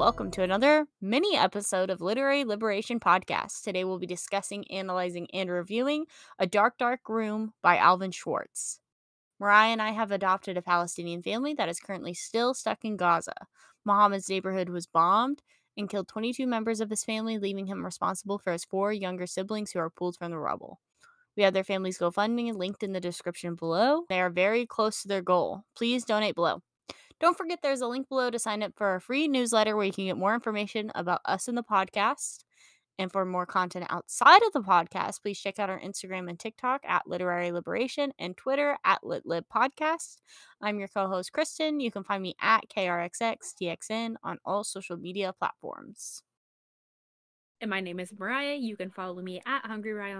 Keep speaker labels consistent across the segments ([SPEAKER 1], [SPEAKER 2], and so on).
[SPEAKER 1] welcome to another mini episode of Literary Liberation Podcast. Today we'll be discussing, analyzing, and reviewing A Dark, Dark Room by Alvin Schwartz. Mariah and I have adopted a Palestinian family that is currently still stuck in Gaza. Muhammad's neighborhood was bombed and killed 22 members of his family, leaving him responsible for his 4 younger siblings who are pulled from the rubble. We have their family's GoFundMe linked in the description below. They are very close to their goal. Please donate below. Don't forget there's a link below to sign up for our free newsletter where you can get more information about us and the podcast. And for more content outside of the podcast, please check out our Instagram and TikTok at Literary Liberation and Twitter at LitLibPodcast. I'm your co-host, Kristen. You can find me at KRXXDXN on all social media platforms.
[SPEAKER 2] And my name is Mariah. You can follow me at Hungry Mariah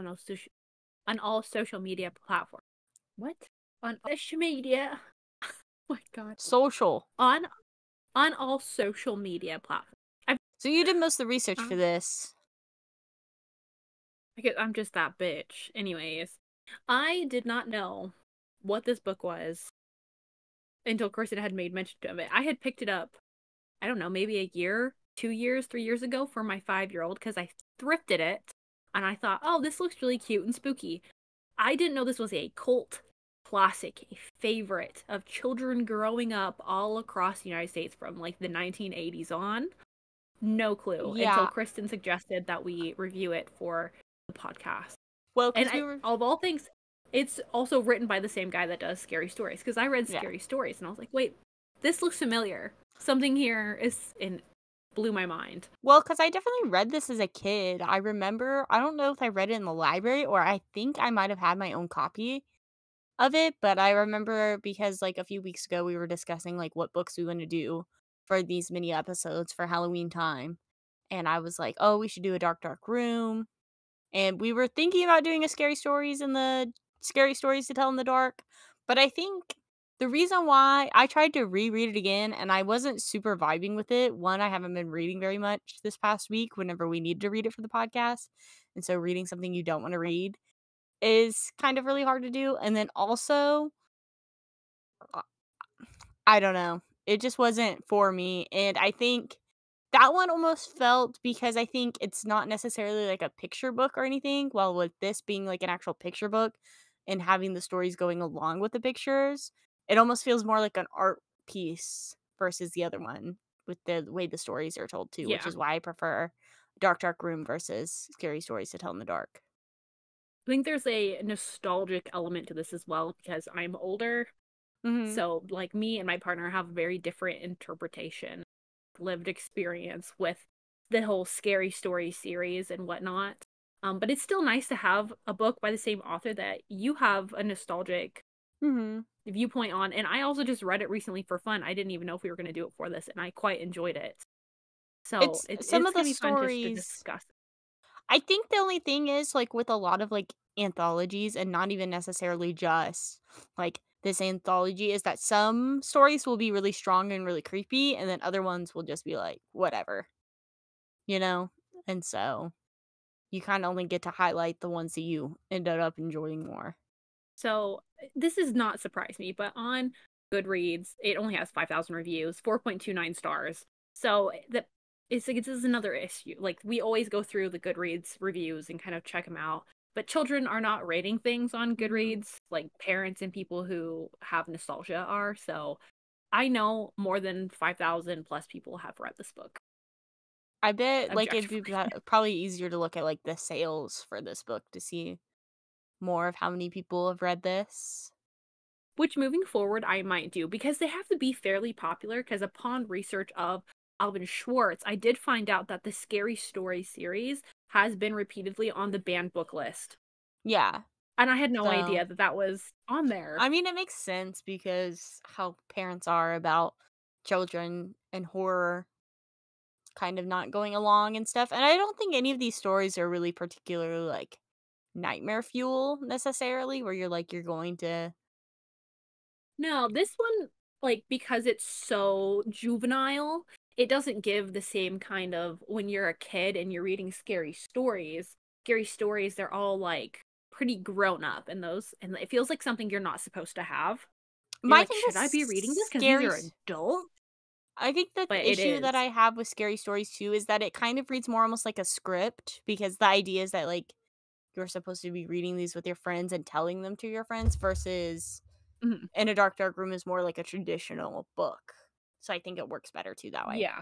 [SPEAKER 2] on all social media platforms. What? On social media? Oh my god.
[SPEAKER 1] Social.
[SPEAKER 2] On all social media platforms.
[SPEAKER 1] So you did most of the research for this.
[SPEAKER 2] Because I'm just that bitch. Anyways, I did not know what this book was until Kristen had made mention of it. I had picked it up, I don't know, maybe a year, 2 years, 3 years ago for my 5-year-old because I thrifted it and I thought, oh, this looks really cute and spooky. I didn't know this was a cult classic, a favorite of children growing up all across the United States from like the 1980s on. No clue until Kristen suggested that we review it for the podcast.
[SPEAKER 1] Well,
[SPEAKER 2] and of all things, it's also written by the same guy that does Scary Stories, because I read Scary Stories and I was like, wait, this looks familiar. Something here blew my mind.
[SPEAKER 1] Well, because I definitely read this as a kid. I remember, I don't know if I read it in the library or I think I might have had my own copy of it, but I remember because like a few weeks ago we were discussing like what books we want to do for these mini episodes for Halloween time. And I was like, oh, we should do A Dark, Dark Room. And we were thinking about doing a Scary Stories in the Scary Stories to Tell in the Dark. But I think the reason why I tried to reread it again and I wasn't super vibing with it, one, I haven't been reading very much this past week whenever we needed to read it for the podcast. And so reading something you don't want to read is kind of really hard to do. And then also, I don't know. It just wasn't for me. And I think that one almost felt, because I think it's not necessarily like a picture book or anything. Well, with this being like an actual picture book and having the stories going along with the pictures, it almost feels more like an art piece versus the other one with the way the stories are told too, which is why I prefer Dark, Dark Room versus Scary Stories to Tell in the Dark.
[SPEAKER 2] I think there's a nostalgic element to this as well because I'm older. Mm-hmm. So, like, me and my partner have a very different interpretation, lived experience with the whole Scary Story series and whatnot. But it's still nice to have a book by the same author that you have a nostalgic viewpoint on. And I also just read it recently for fun. I didn't even know if we were going to do it for this, and I quite enjoyed it. So it's
[SPEAKER 1] some of the
[SPEAKER 2] stories
[SPEAKER 1] fun
[SPEAKER 2] to discuss.
[SPEAKER 1] I think the only thing is, like, with a lot of, like, anthologies, and not even necessarily just, like, this anthology, is that some stories will be really strong and really creepy, and then other ones will just be, like, whatever. You know? And so, you kinda only get to highlight the ones that you ended up enjoying more.
[SPEAKER 2] So, this does not surprise me, but on Goodreads, it only has 5,000 reviews, 4.29 stars. So, this is another issue. Like, we always go through the Goodreads reviews and kind of check them out. But children are not rating things on Goodreads, like parents and people who have nostalgia are. So I know more than 5,000 plus people have read this book.
[SPEAKER 1] I bet, like, it'd be probably easier to look at, like, the sales for this book to see more of how many people have read this.
[SPEAKER 2] Which, moving forward, I might do, because they have to be fairly popular, because upon research of Alvin Schwartz, I did find out that the Scary Story series has been repeatedly on the banned book list.
[SPEAKER 1] Yeah.
[SPEAKER 2] And I had no idea that was on there.
[SPEAKER 1] I mean, it makes sense because how parents are about children and horror kind of not going along and stuff. And I don't think any of these stories are really particularly, like, nightmare fuel necessarily, where you're going to...
[SPEAKER 2] No, this one, like, because it's so juvenile, it doesn't give the same kind of, when you're a kid and you're reading scary stories, they're all, like, pretty grown up, and it feels like something you're not supposed to have. Should I be reading this because these are adults?
[SPEAKER 1] I think that
[SPEAKER 2] but
[SPEAKER 1] the
[SPEAKER 2] it
[SPEAKER 1] issue that
[SPEAKER 2] is.
[SPEAKER 1] I have with scary stories too is that it kind of reads more almost like a script because the idea is that like you're supposed to be reading these with your friends and telling them to your friends versus
[SPEAKER 2] Mhm.
[SPEAKER 1] In a Dark Dark Room is more like a traditional book. So I think it works better too that way.
[SPEAKER 2] Yeah.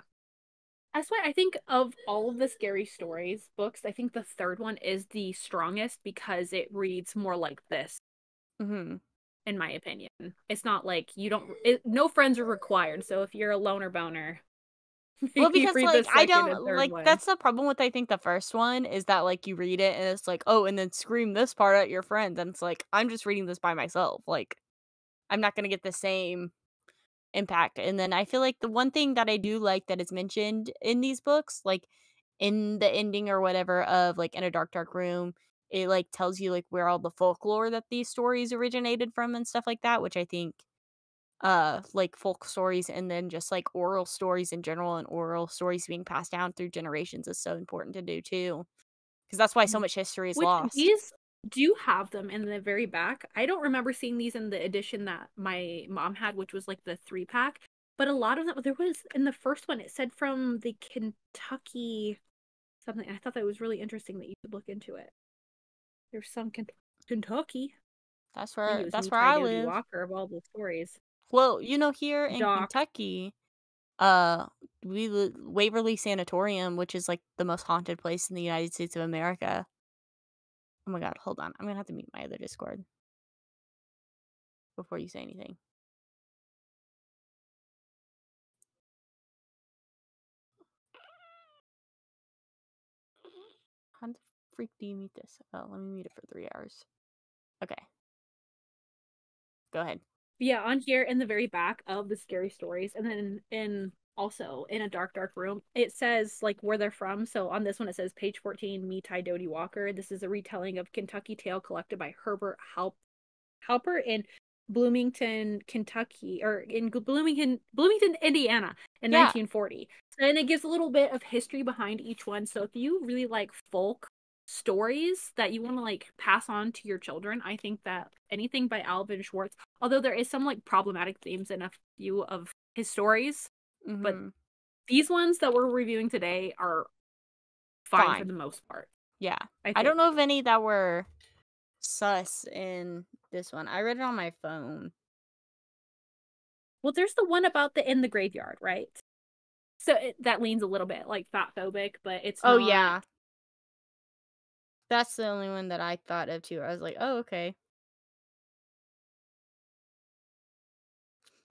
[SPEAKER 2] That's why I think of all of the scary stories books, I think the third one is the strongest because it reads more like this,
[SPEAKER 1] Mhm.
[SPEAKER 2] in my opinion. It's not like you don't, no friends are required. So if you're a loner boner,
[SPEAKER 1] Well,
[SPEAKER 2] maybe
[SPEAKER 1] because
[SPEAKER 2] read the
[SPEAKER 1] like I
[SPEAKER 2] second and
[SPEAKER 1] don't
[SPEAKER 2] third
[SPEAKER 1] like
[SPEAKER 2] one.
[SPEAKER 1] that's the problem with I think the first one is that like you read it and it's like, "Oh, and then scream this part at your friends." And it's like, I'm just reading this by myself. Like I'm not going to get the same impact. And then I feel like the one thing that I do like that is mentioned in these books, like in the ending or whatever of like In a Dark Dark Room, it like tells you like where all the folklore that these stories originated from and stuff like that, which I think like folk stories and then just like oral stories in general and oral stories being passed down through generations is so important to do too. Because that's why so
[SPEAKER 2] Mhm.
[SPEAKER 1] much history is
[SPEAKER 2] Which
[SPEAKER 1] lost.
[SPEAKER 2] these do have them in the very back. I don't remember seeing these in the edition that my mom had, which was like the 3-pack. But a lot of them, there was in the first one, it said from the Kentucky something. I thought that was really interesting that you could look into it. There's some Kentucky. I think it was
[SPEAKER 1] That's
[SPEAKER 2] me,
[SPEAKER 1] where
[SPEAKER 2] Ty
[SPEAKER 1] I
[SPEAKER 2] Doty
[SPEAKER 1] live.
[SPEAKER 2] Walker of all the stories.
[SPEAKER 1] Well, here in
[SPEAKER 2] Doc.
[SPEAKER 1] Kentucky, uh, Waverly Sanatorium, which is like the most haunted place in the United States of America. Oh my god, hold on. I'm gonna have to mute my other Discord before you say anything. How the freak do you mute this? Oh, let me mute it for 3 hours. Okay, go ahead.
[SPEAKER 2] Yeah, on here in the very back of the scary stories, and then in also in a dark room, it says like where they're from. So on this one, it says page 14, me Ty Doty Walker. This is a retelling of Kentucky Tale collected by Herbert Halper in Bloomington, Kentucky, or in Bloomington, Indiana in
[SPEAKER 1] Yeah.
[SPEAKER 2] 1940. And it gives a little bit of history behind each one. So if you really like folk stories that you want to like pass on to your children, I think that anything by Alvin Schwartz, although there is some like problematic themes in a few of his stories, but
[SPEAKER 1] Mm-hmm.
[SPEAKER 2] these ones that we're reviewing today are fine for
[SPEAKER 1] Fine.
[SPEAKER 2] the most part,
[SPEAKER 1] Yeah.
[SPEAKER 2] I
[SPEAKER 1] I don't
[SPEAKER 2] think.
[SPEAKER 1] know of any that were sus in this one. I read it on my phone.
[SPEAKER 2] Well, there's the one about the in the graveyard, right? So that leans a little bit like fat phobic, but it's
[SPEAKER 1] Oh
[SPEAKER 2] not.
[SPEAKER 1] yeah. That's the only one that I thought of too. I was like, oh, okay.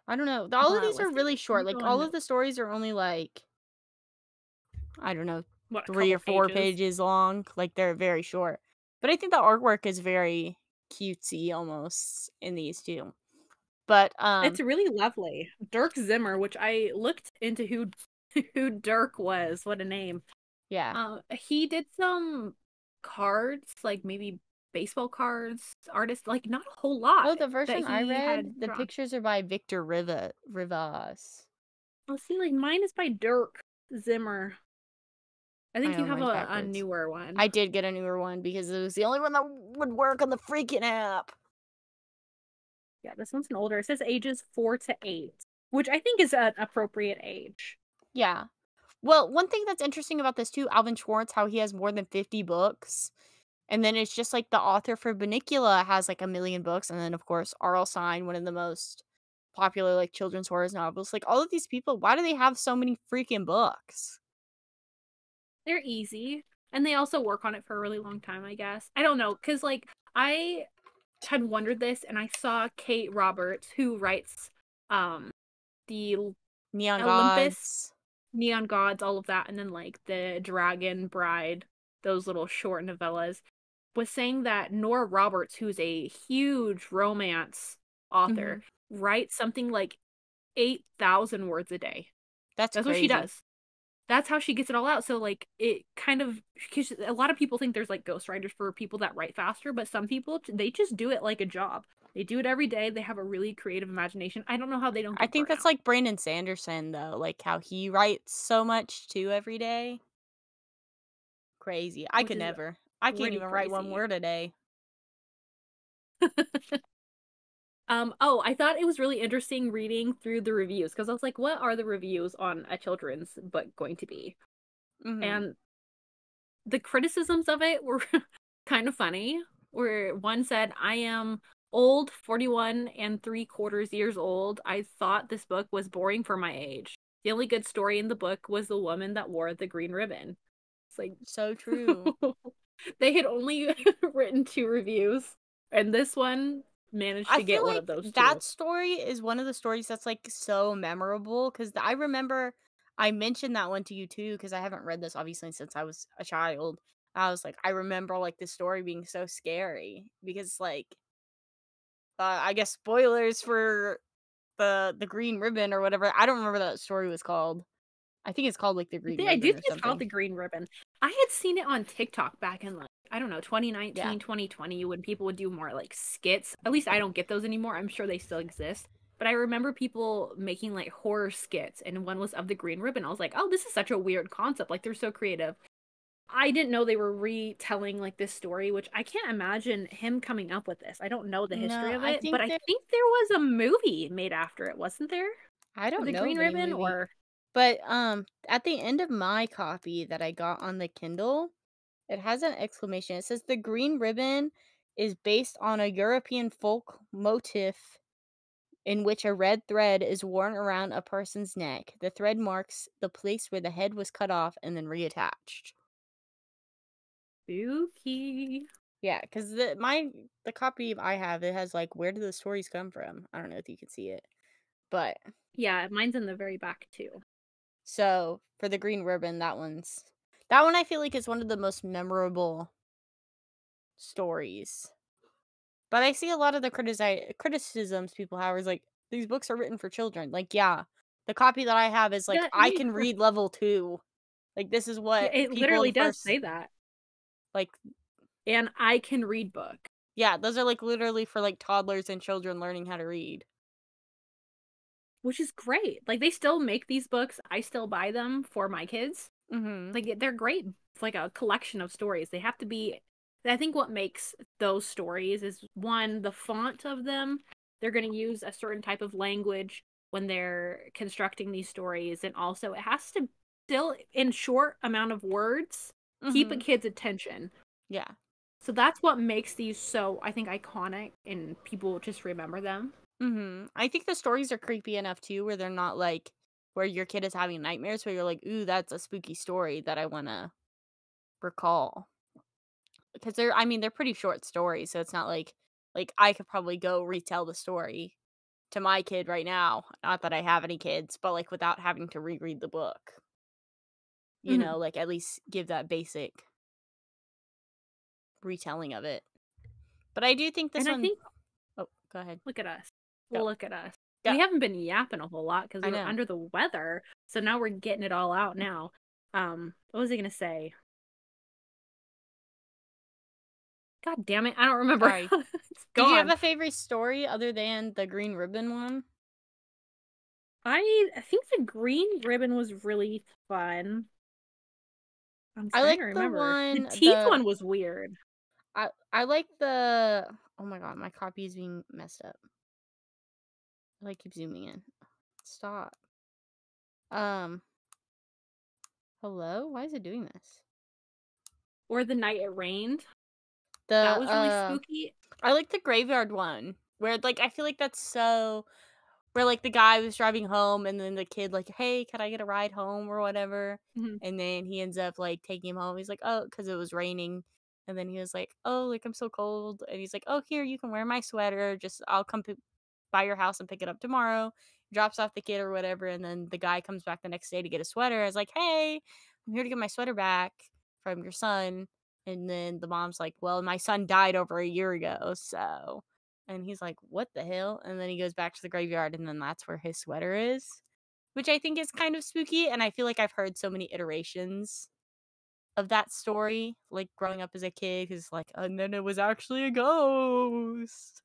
[SPEAKER 1] I don't know. All of
[SPEAKER 2] But
[SPEAKER 1] these are
[SPEAKER 2] let's see.
[SPEAKER 1] really
[SPEAKER 2] Let
[SPEAKER 1] short.
[SPEAKER 2] me
[SPEAKER 1] Like
[SPEAKER 2] go on
[SPEAKER 1] all of
[SPEAKER 2] notes.
[SPEAKER 1] the stories are only like I don't know,
[SPEAKER 2] What, a
[SPEAKER 1] 3
[SPEAKER 2] couple
[SPEAKER 1] or 4
[SPEAKER 2] pages?
[SPEAKER 1] pages long. Like they're very short. But I think the artwork is very cutesy almost in these too. But
[SPEAKER 2] It's really lovely. Dirk Zimmer, which I looked into who who Dirk was. What a name.
[SPEAKER 1] yeah.
[SPEAKER 2] He did some cards, like maybe baseball cards, artist, like not a whole lot
[SPEAKER 1] Oh, the
[SPEAKER 2] that
[SPEAKER 1] version I
[SPEAKER 2] he had
[SPEAKER 1] read, the
[SPEAKER 2] drawn.
[SPEAKER 1] pictures are by Victor Rivas.
[SPEAKER 2] Let's see, like mine is by Dirk Zimmer. I
[SPEAKER 1] I
[SPEAKER 2] think you
[SPEAKER 1] know
[SPEAKER 2] have
[SPEAKER 1] mine's
[SPEAKER 2] a
[SPEAKER 1] backwards.
[SPEAKER 2] newer one.
[SPEAKER 1] I did get a newer one because it was the only one that would work on the freaking app.
[SPEAKER 2] Yeah, this one's an older. It says ages 4 to 8, which I think is an appropriate age.
[SPEAKER 1] Yeah. Well, one thing that's interesting about this too, Alvin Schwartz, how he has more than 50 books. And then it's just like the author for Bunnicula has like a million books. And then, of course, R.L. Stine, one of the most popular like children's horror novels. Like all of these people, why do they have so many freaking books?
[SPEAKER 2] They're easy, and they also work on it for a really long time, I guess. I don't know, because like I had wondered this, and I saw Kate Roberts, who writes the
[SPEAKER 1] Neon
[SPEAKER 2] Olympus,
[SPEAKER 1] Gods.
[SPEAKER 2] Neon Gods, all of that, and then like the Dragon Bride, those little short novellas, was saying that Nora Roberts, who's a huge romance
[SPEAKER 1] Hmm.
[SPEAKER 2] author, writes something like 8,000 words a day.
[SPEAKER 1] That's
[SPEAKER 2] That's what she
[SPEAKER 1] crazy.
[SPEAKER 2] does. That's how she gets it all out. So like it kind of, cause a lot of people think there's like ghostwriters for people that write faster, but some people they just do it like a job. They do it every day. They have a really creative imagination. I don't know how they don't
[SPEAKER 1] I
[SPEAKER 2] get
[SPEAKER 1] think
[SPEAKER 2] burnt
[SPEAKER 1] that's
[SPEAKER 2] out.
[SPEAKER 1] like Brandon Sanderson, though, like how he writes so much too every day. Crazy. I
[SPEAKER 2] Which
[SPEAKER 1] could
[SPEAKER 2] is
[SPEAKER 1] never. I can't
[SPEAKER 2] pretty
[SPEAKER 1] even write one
[SPEAKER 2] crazy.
[SPEAKER 1] word a day.
[SPEAKER 2] Oh, I thought it was really interesting reading through the reviews because I was like, what are the reviews on a children's book going to be?
[SPEAKER 1] Mm-hmm.
[SPEAKER 2] And the criticisms of it were kind of funny. Where one said, I am old, 41 and 3/4 years old. I thought this book was boring for my age. The only good story in the book was the woman that wore the green ribbon. It's like,
[SPEAKER 1] So true.
[SPEAKER 2] they had only written 2 reviews, and this one managed
[SPEAKER 1] I
[SPEAKER 2] to
[SPEAKER 1] feel
[SPEAKER 2] get one
[SPEAKER 1] like
[SPEAKER 2] of those two.
[SPEAKER 1] that story is one of the stories that's like so memorable because I remember I mentioned that one to you too because I haven't read this obviously since I was a child. I was like, I remember like this story being so scary because like I guess spoilers for the green ribbon or whatever. I don't remember what that story was called. I think it's called like the green
[SPEAKER 2] I do
[SPEAKER 1] ribbon or
[SPEAKER 2] think it's called
[SPEAKER 1] something.
[SPEAKER 2] the green ribbon. I had seen it on TikTok back in, like, I don't know,
[SPEAKER 1] Yeah.
[SPEAKER 2] 2019, 2020, when people would do more like skits. At least I don't get those anymore. I'm sure they still exist. But I remember people making like horror skits, and one was of the green ribbon. I was like, oh, this is such a weird concept. Like, they're so creative. I didn't know they were retelling like this story, which I can't imagine him coming up with this. I don't know the history
[SPEAKER 1] No,
[SPEAKER 2] of
[SPEAKER 1] I
[SPEAKER 2] it, but
[SPEAKER 1] think
[SPEAKER 2] I
[SPEAKER 1] there
[SPEAKER 2] think there was a movie made after it, wasn't there?
[SPEAKER 1] I
[SPEAKER 2] For
[SPEAKER 1] don't
[SPEAKER 2] the
[SPEAKER 1] know
[SPEAKER 2] green
[SPEAKER 1] of any
[SPEAKER 2] ribbon,
[SPEAKER 1] movie.
[SPEAKER 2] or
[SPEAKER 1] But at the end of my copy that I got on the Kindle, it has an exclamation. It says the green ribbon is based on a European folk motif in which a red thread is worn around a person's neck. The thread marks the place where the head was cut off and then reattached.
[SPEAKER 2] spooky.
[SPEAKER 1] Yeah, because the copy I have it has like where do the stories come from? I don't know if you can see it, but
[SPEAKER 2] Yeah, mine's in the very back too.
[SPEAKER 1] so for the green ribbon, that one I feel like is one of the most memorable stories. But I see a lot of the criticisms people have is like these books are written for children. Like, yeah, the copy that I have is like
[SPEAKER 2] Yeah,
[SPEAKER 1] I can read level 2. Like this is
[SPEAKER 2] yeah,
[SPEAKER 1] what
[SPEAKER 2] it
[SPEAKER 1] people
[SPEAKER 2] literally
[SPEAKER 1] the
[SPEAKER 2] does
[SPEAKER 1] first
[SPEAKER 2] say that.
[SPEAKER 1] like
[SPEAKER 2] And I can read book,
[SPEAKER 1] yeah, those are like literally for like toddlers and children learning how to read.
[SPEAKER 2] which is great. Like, they still make these books. I still buy them for my kids.
[SPEAKER 1] Mhm.
[SPEAKER 2] Like, they're great. It's like a collection of stories. They have to be, I think what makes those stories is, one, the font of them. They're going to use a certain type of language when they're constructing these stories, and also it has to still, in short amount of words, keep a
[SPEAKER 1] Mhm.
[SPEAKER 2] kid's attention.
[SPEAKER 1] Yeah.
[SPEAKER 2] So that's what makes these so, I think, iconic, and people just remember them.
[SPEAKER 1] Mhm. I think the stories are creepy enough too where they're not like where your kid is having nightmares where you're like, "Ooh, that's a spooky story that I want to recall." Because they're pretty short stories, so it's not like I could probably go retell the story to my kid right now. Not that I have any kids, but like without having to reread the book.
[SPEAKER 2] Mhm.
[SPEAKER 1] Like at least give that basic retelling of it. But I do think this
[SPEAKER 2] And I
[SPEAKER 1] one
[SPEAKER 2] think,
[SPEAKER 1] oh, go ahead.
[SPEAKER 2] look at us.
[SPEAKER 1] Go.
[SPEAKER 2] Look at us.
[SPEAKER 1] Go.
[SPEAKER 2] We haven't been yapping a whole lot because
[SPEAKER 1] I
[SPEAKER 2] we were
[SPEAKER 1] know.
[SPEAKER 2] under the weather. So now we're getting it all out now. What was I gonna say? God damn it, I don't remember.
[SPEAKER 1] Sorry.
[SPEAKER 2] It's
[SPEAKER 1] Did you have
[SPEAKER 2] gone.
[SPEAKER 1] a favorite story other than the green ribbon one?
[SPEAKER 2] I think the green ribbon was really fun. I'm
[SPEAKER 1] I
[SPEAKER 2] trying
[SPEAKER 1] like
[SPEAKER 2] to
[SPEAKER 1] the
[SPEAKER 2] remember. The
[SPEAKER 1] one
[SPEAKER 2] teeth one was weird.
[SPEAKER 1] I like the oh my god, my copy is being messed up. I like keep zooming in. Stop. Um, hello? Why is it doing this?
[SPEAKER 2] Or the night it rained.
[SPEAKER 1] The
[SPEAKER 2] That was really spooky.
[SPEAKER 1] I like the graveyard one where like I feel like that's so where like the guy was driving home and then the kid like, "Hey, can I get a ride home or whatever?"
[SPEAKER 2] Mhm.
[SPEAKER 1] And then he ends up like taking him home. He's like, "Oh, cuz it was raining." And then he was like, "Oh, like I'm so cold." And he's like, "Oh, here, you can wear my sweater. Just I'll come by your house and pick it up tomorrow." Drops off the kid or whatever, and then the guy comes back the next day to get a sweater. I was like, "Hey, I'm here to get my sweater back from your son." And then the mom's like, "Well, my son died over a year ago, so." And he's like, "What the hell?" And then he goes back to the graveyard, and then that's where his sweater is, which I think is kind of spooky. And I feel like I've heard so many iterations of that story, like growing up as a kid, because like, and then it was actually a ghost,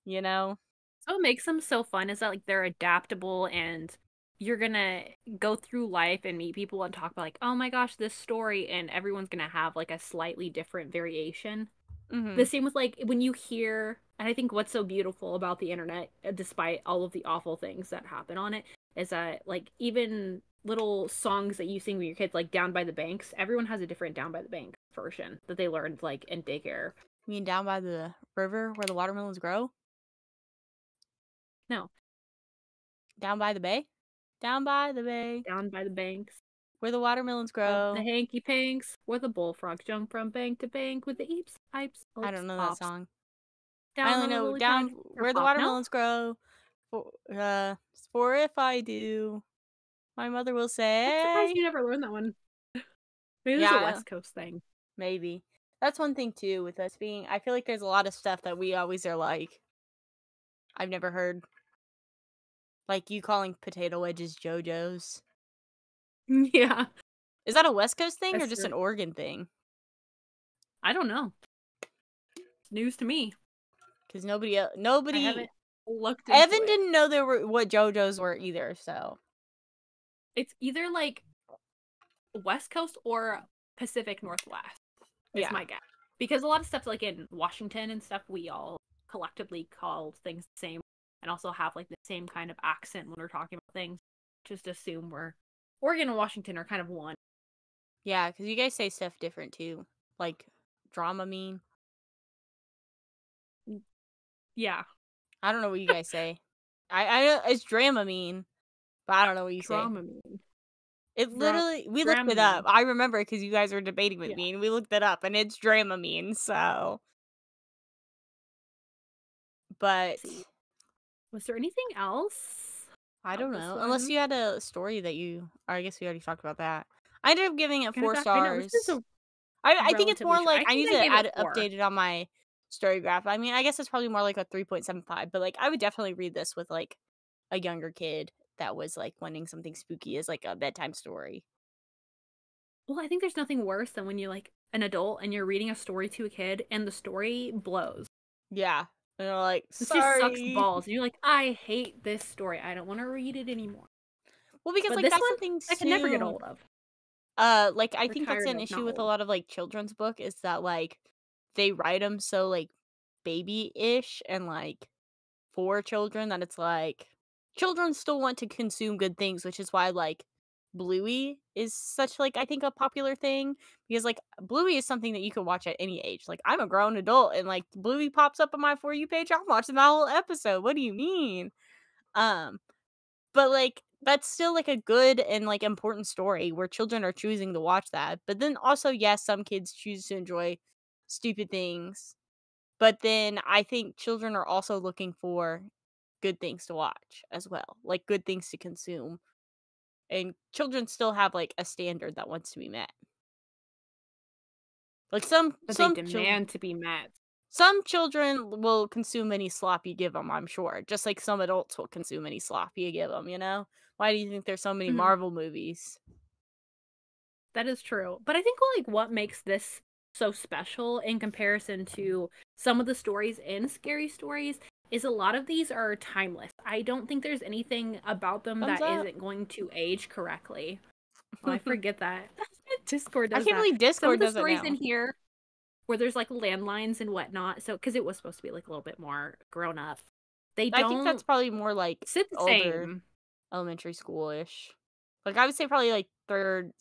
[SPEAKER 1] you know?
[SPEAKER 2] So what makes them so fun is that, like, they're adaptable, and you're gonna go through life and meet people and talk about, like, oh my gosh, this story, and everyone's gonna have like a slightly different variation.
[SPEAKER 1] Mm-hmm.
[SPEAKER 2] The same with, like, when you hear And I think what's so beautiful about the internet, despite all of the awful things that happen on it, is that like even little songs that you sing with your kids, like Down by the Banks, everyone has a different Down by the Bank version that they learned like in daycare.
[SPEAKER 1] You mean down by the river where the watermelons grow?
[SPEAKER 2] No,
[SPEAKER 1] Down by the bay? Down by the bay
[SPEAKER 2] Down by the Banks
[SPEAKER 1] where the watermelons
[SPEAKER 2] of the
[SPEAKER 1] grow.
[SPEAKER 2] hanky panks, where the bullfrogs jump from bank to bank with the eeps, pipes,
[SPEAKER 1] I
[SPEAKER 2] hopes,
[SPEAKER 1] don't know that
[SPEAKER 2] hops,
[SPEAKER 1] song. I
[SPEAKER 2] down
[SPEAKER 1] only
[SPEAKER 2] on the
[SPEAKER 1] know
[SPEAKER 2] lily pad
[SPEAKER 1] down
[SPEAKER 2] or
[SPEAKER 1] where the
[SPEAKER 2] pop. No,
[SPEAKER 1] watermelons grow. For if I do, my mother will
[SPEAKER 2] I'm surprised
[SPEAKER 1] say.
[SPEAKER 2] you never learned that one. Maybe it was a
[SPEAKER 1] Yeah,
[SPEAKER 2] West Coast thing.
[SPEAKER 1] maybe. That's one thing too with us being. I feel like there's a lot of stuff that we always are like, I've never heard. Like you calling potato wedges JoJo's.
[SPEAKER 2] Yeah,
[SPEAKER 1] Is that a West Coast thing or
[SPEAKER 2] that's
[SPEAKER 1] just an
[SPEAKER 2] true.
[SPEAKER 1] Oregon thing?
[SPEAKER 2] I don't know. It's news to me.
[SPEAKER 1] Because
[SPEAKER 2] I
[SPEAKER 1] nobody.
[SPEAKER 2] haven't looked into
[SPEAKER 1] Evan
[SPEAKER 2] it.
[SPEAKER 1] didn't know there were what JoJo's were either. So
[SPEAKER 2] It's either like West Coast or Pacific Northwest is
[SPEAKER 1] yeah,
[SPEAKER 2] my guess. Because a lot of stuff like in Washington and stuff, we all collectively call things the same and also have like the same kind of accent when we're talking about things. Just assume we're Oregon and Washington are kind of one.
[SPEAKER 1] yeah. Because you guys say stuff different too, like Dramamine.
[SPEAKER 2] Yeah,
[SPEAKER 1] I don't know what you guys say. I know it's Dramamine, but I don't know what you say.
[SPEAKER 2] Dramamine.
[SPEAKER 1] It literally, we looked it up.
[SPEAKER 2] Dramamine.
[SPEAKER 1] I remember because you guys were debating with
[SPEAKER 2] Yeah.
[SPEAKER 1] me, and we looked it up, and it's Dramamine. So, but
[SPEAKER 2] See. Was there anything else
[SPEAKER 1] I
[SPEAKER 2] about
[SPEAKER 1] don't
[SPEAKER 2] this
[SPEAKER 1] know. Unless
[SPEAKER 2] one?
[SPEAKER 1] you had a story that you, or I guess we already talked about that. I ended up giving it
[SPEAKER 2] Gonna
[SPEAKER 1] 4
[SPEAKER 2] back. I know this is
[SPEAKER 1] stars.
[SPEAKER 2] a
[SPEAKER 1] I think it's
[SPEAKER 2] relatively
[SPEAKER 1] more
[SPEAKER 2] short.
[SPEAKER 1] like
[SPEAKER 2] I
[SPEAKER 1] I
[SPEAKER 2] think
[SPEAKER 1] need
[SPEAKER 2] I
[SPEAKER 1] to
[SPEAKER 2] gave it
[SPEAKER 1] add
[SPEAKER 2] 4.
[SPEAKER 1] update it on my story graph. I mean, I guess it's probably more like a 3.75, but like I would definitely read this with like a younger kid that was like wanting something spooky as like a bedtime story.
[SPEAKER 2] Well, I think there's nothing worse than when you're like an adult and you're reading a story to a kid and the story blows.
[SPEAKER 1] Yeah. And they're like,
[SPEAKER 2] This just sucks
[SPEAKER 1] sorry.
[SPEAKER 2] balls. And you're like, I hate this story. I don't want to read it anymore.
[SPEAKER 1] Well, because
[SPEAKER 2] But
[SPEAKER 1] like
[SPEAKER 2] this
[SPEAKER 1] that's
[SPEAKER 2] one,
[SPEAKER 1] the thing
[SPEAKER 2] I can never get
[SPEAKER 1] too.
[SPEAKER 2] old of.
[SPEAKER 1] Like I
[SPEAKER 2] We're
[SPEAKER 1] think that's
[SPEAKER 2] tired
[SPEAKER 1] an
[SPEAKER 2] of,
[SPEAKER 1] issue
[SPEAKER 2] not
[SPEAKER 1] with a
[SPEAKER 2] old.
[SPEAKER 1] lot of like children's book is that like they write them so like baby-ish and like for children that it's like children still want to consume good things, which is why like Bluey is such like I think a popular thing because like Bluey is something that you can watch at any age. Like I'm a grown adult and like Bluey pops up on my For You page, I'm watching that whole episode. What do you mean? Um but like that's still like a good and like important story where children are choosing to watch that. But then also yes, some kids choose to enjoy stupid things. But then I think children are also looking for good things to watch as well, like good things to consume. And children still have like a standard that wants to be met. Like
[SPEAKER 2] But they demand to be met.
[SPEAKER 1] some children will consume any slop you give them, I'm sure. Just like some adults will consume any slop you give them, you know? Why do you think there's so many
[SPEAKER 2] Mhm.
[SPEAKER 1] Marvel movies?
[SPEAKER 2] That is true. But I think like what makes this so special in comparison to some of the stories in Scary Stories is a lot of these are timeless. I don't think there's anything about them
[SPEAKER 1] Thumbs
[SPEAKER 2] that
[SPEAKER 1] up.
[SPEAKER 2] isn't going to age correctly. Oh, I forget that. Discord
[SPEAKER 1] I
[SPEAKER 2] does
[SPEAKER 1] can't
[SPEAKER 2] that.
[SPEAKER 1] believe
[SPEAKER 2] Some
[SPEAKER 1] Discord
[SPEAKER 2] of the
[SPEAKER 1] does it
[SPEAKER 2] stories
[SPEAKER 1] now.
[SPEAKER 2] in here where there's like landlines and whatnot, so because it was supposed to be like a little bit more grown up, they
[SPEAKER 1] I think that's
[SPEAKER 2] don't
[SPEAKER 1] probably more like
[SPEAKER 2] sit the
[SPEAKER 1] older
[SPEAKER 2] same.
[SPEAKER 1] elementary school-ish. Like I would say probably like 3rd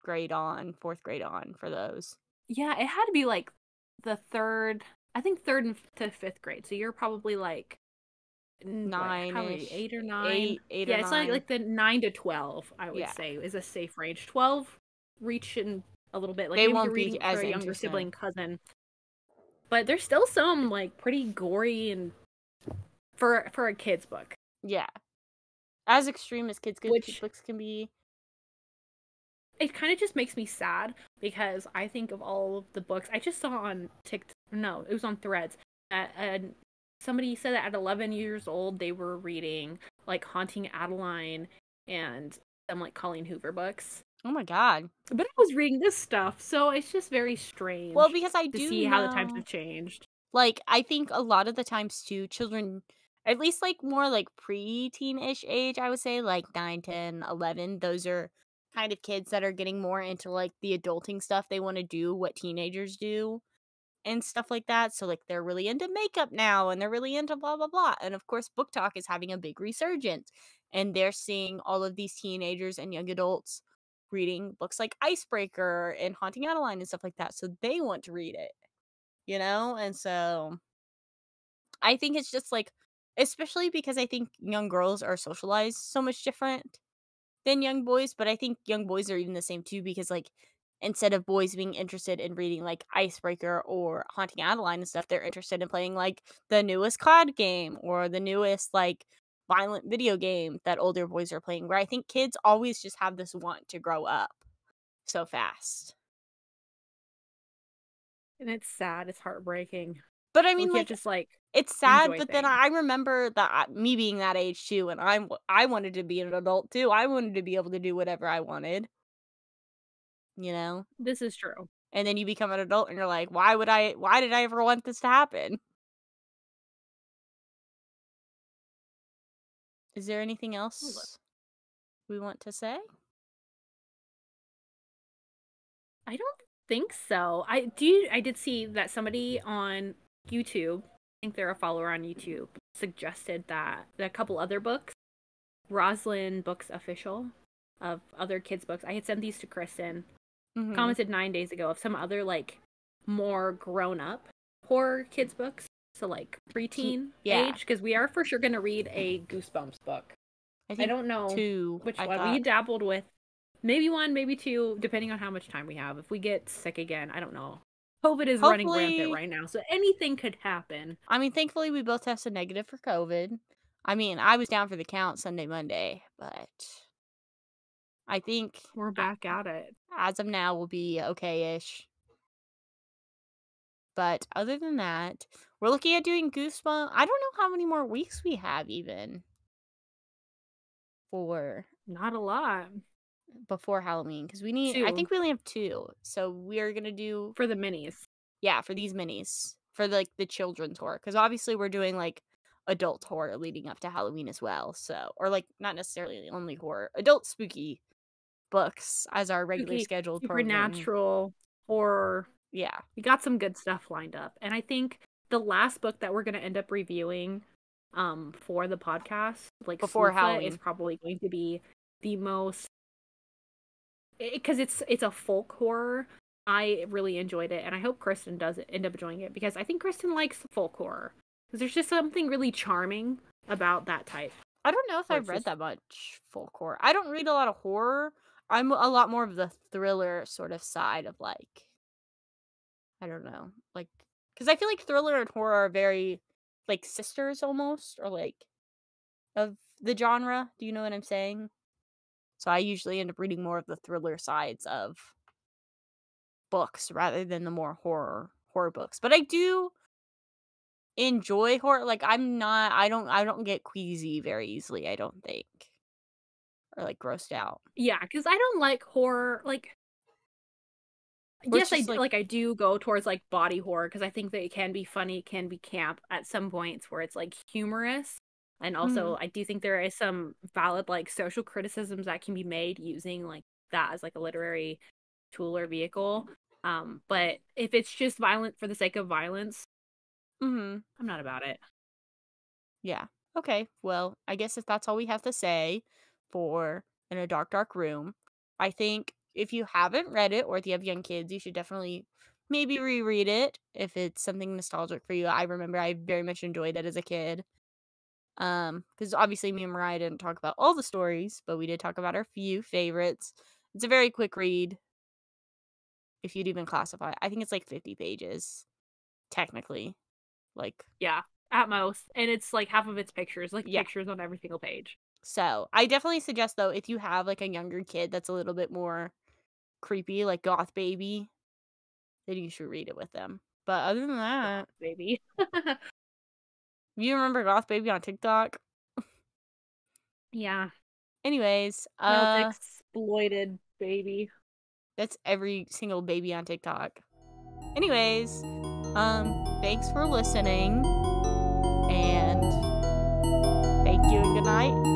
[SPEAKER 1] grade on, 4th grade on for those.
[SPEAKER 2] Yeah, it had to be like the third, I think third and to fifth grade. So you're probably like what, how many,
[SPEAKER 1] 9-ish.
[SPEAKER 2] 8 or 9?
[SPEAKER 1] 8 or
[SPEAKER 2] Yeah, it's
[SPEAKER 1] 9.
[SPEAKER 2] like the 9 to 12, I would
[SPEAKER 1] Yeah.
[SPEAKER 2] say, is a safe range. 12 reaching a little bit, like
[SPEAKER 1] They
[SPEAKER 2] maybe
[SPEAKER 1] won't
[SPEAKER 2] you're
[SPEAKER 1] be
[SPEAKER 2] reading for
[SPEAKER 1] as
[SPEAKER 2] a younger
[SPEAKER 1] interesting.
[SPEAKER 2] sibling cousin. But there's still some like pretty gory and for a kid's book.
[SPEAKER 1] Yeah. As extreme as kids' good
[SPEAKER 2] Which
[SPEAKER 1] books can be.
[SPEAKER 2] it kind of just makes me sad because I think of all of the books I just saw on TikTok. No, it was on Threads. Somebody said that at 11 years old they were reading like Haunting Adeline and some like Colleen Hoover books.
[SPEAKER 1] Oh my god.
[SPEAKER 2] But I was reading this stuff, so it's just very
[SPEAKER 1] Well,
[SPEAKER 2] strange
[SPEAKER 1] because I
[SPEAKER 2] to
[SPEAKER 1] do
[SPEAKER 2] see how the times have
[SPEAKER 1] know,
[SPEAKER 2] changed.
[SPEAKER 1] like, I think a lot of the times too, children, at least like more like pre-teen-ish age, I would say, like 9, 10, 11, those are kind of kids that are getting more into like the adulting stuff they want to do, what teenagers do. and stuff like that. So like they're really into makeup now and they're really into blah blah blah. And of course Book Talk is having a big resurgence and they're seeing all of these teenagers and young adults reading books like Icebreaker and Haunting Adeline and stuff like that. So they want to read it, you know? And so I think it's just like, especially because I think young girls are socialized so much different than young boys, but I think young boys are even the same too because like instead of boys being interested in reading like Icebreaker or Haunting Adeline and stuff, they're interested in playing like the newest COD game or the newest like violent video game that older boys are playing. Where I think kids always just have this want to grow up so fast.
[SPEAKER 2] And it's sad. It's heartbreaking.
[SPEAKER 1] But I
[SPEAKER 2] We
[SPEAKER 1] mean,
[SPEAKER 2] can't
[SPEAKER 1] like,
[SPEAKER 2] just like
[SPEAKER 1] it's sad,
[SPEAKER 2] enjoy
[SPEAKER 1] but then
[SPEAKER 2] things.
[SPEAKER 1] I remember that me being that age too, and I wanted to be an adult too. I wanted to be able to do whatever I wanted, you know?
[SPEAKER 2] This is true.
[SPEAKER 1] And then you become an adult and you're like, why did I ever want this to happen? Is there anything
[SPEAKER 2] Hold up.
[SPEAKER 1] else we want to say?
[SPEAKER 2] I don't think so. I did see that somebody on YouTube, I think they're a follower on YouTube, suggested that a couple other books, Roslyn Books Official, of other kids' books. I had sent these to Kristen,
[SPEAKER 1] Mhm.
[SPEAKER 2] commented 9 days ago of some other like more grown up horror kids books. So like preteen
[SPEAKER 1] Yeah.
[SPEAKER 2] age, because we are for sure gonna read a Goosebumps book.
[SPEAKER 1] I
[SPEAKER 2] I
[SPEAKER 1] think
[SPEAKER 2] don't know
[SPEAKER 1] 2,
[SPEAKER 2] which
[SPEAKER 1] I
[SPEAKER 2] one. We
[SPEAKER 1] thought.
[SPEAKER 2] dabbled with maybe one, maybe two, depending on how much time we have. If we get sick again, I don't know. COVID is running rampant
[SPEAKER 1] Hopefully,
[SPEAKER 2] right now, so anything could happen.
[SPEAKER 1] I mean, thankfully we both tested negative for COVID. I mean, I was down for the count Sunday, Monday, but I think
[SPEAKER 2] We're back at it.
[SPEAKER 1] as of now we'll be okay-ish. But other than that, we're looking at doing Goosebumps. I don't know how many more weeks we have even for
[SPEAKER 2] Not a lot
[SPEAKER 1] before Halloween because I
[SPEAKER 2] too
[SPEAKER 1] think we only have 2. So we are going to do,
[SPEAKER 2] for the minis.
[SPEAKER 1] yeah, for these minis, for like the children's horror. Because obviously we're doing like adult horror leading up to Halloween as well. So, or like not necessarily only horror, adult spooky books as our regular
[SPEAKER 2] Spooky,
[SPEAKER 1] scheduled programming.
[SPEAKER 2] supernatural, horror.
[SPEAKER 1] Yeah,
[SPEAKER 2] We got some good stuff lined up, and I think the last book that we're gonna end up reviewing, for the podcast, like
[SPEAKER 1] before
[SPEAKER 2] Slewfoot, is
[SPEAKER 1] Halloween.
[SPEAKER 2] probably going to be the most because it's a folk horror. I really enjoyed it, and I hope Kristen does end up enjoying it because I think Kristen likes folk horror because there's just something really charming about that type
[SPEAKER 1] I don't know if
[SPEAKER 2] where
[SPEAKER 1] I've
[SPEAKER 2] it's
[SPEAKER 1] read
[SPEAKER 2] just
[SPEAKER 1] that much folk horror. I don't read a lot of horror. I'm a lot more of the thriller sort of side of like, I don't know, like, because I feel like thriller and horror are very like sisters almost, or like of the genre. Do you know what I'm saying? So I usually end up reading more of the thriller sides of books rather than the more horror books. But I do enjoy horror. Like I don't get queasy very easily, I don't think. Or like grossed out.
[SPEAKER 2] yeah, because I don't like horror. Like,
[SPEAKER 1] Or it's
[SPEAKER 2] yes,
[SPEAKER 1] just like,
[SPEAKER 2] I do go towards like body horror because I think that it can be funny, it can be camp at some points where it's like humorous. And
[SPEAKER 1] mhm,
[SPEAKER 2] also, I do think there is some valid like social criticisms that can be made using like that as like a literary tool or vehicle. But if it's just violent for the sake of violence,
[SPEAKER 1] mhm.
[SPEAKER 2] I'm not about it.
[SPEAKER 1] Yeah. Okay. Well, I guess if that's all we have to say for In a Dark Dark Room, I think if you haven't read it or if you have young kids, you should definitely maybe reread it if it's something nostalgic for you. I remember I very much enjoyed it as a kid. Because obviously me and Mariah didn't talk about all the stories, but we did talk about our few favorites. It's a very quick read, if you'd even classify it. I think it's like 50 pages, technically. Like,
[SPEAKER 2] Yeah, at most. And it's like half of it's pictures, like
[SPEAKER 1] yeah.
[SPEAKER 2] pictures on every single page.
[SPEAKER 1] So, I definitely suggest though if you have like a younger kid that's a little bit more creepy, like Goth Baby, then you should read it with them. But other than
[SPEAKER 2] God,
[SPEAKER 1] that,
[SPEAKER 2] baby.
[SPEAKER 1] you remember Goth Baby on TikTok?
[SPEAKER 2] Yeah.
[SPEAKER 1] Anyways,
[SPEAKER 2] Child exploited baby.
[SPEAKER 1] that's every single baby on TikTok. Anyways, thanks for listening and thank you and good night.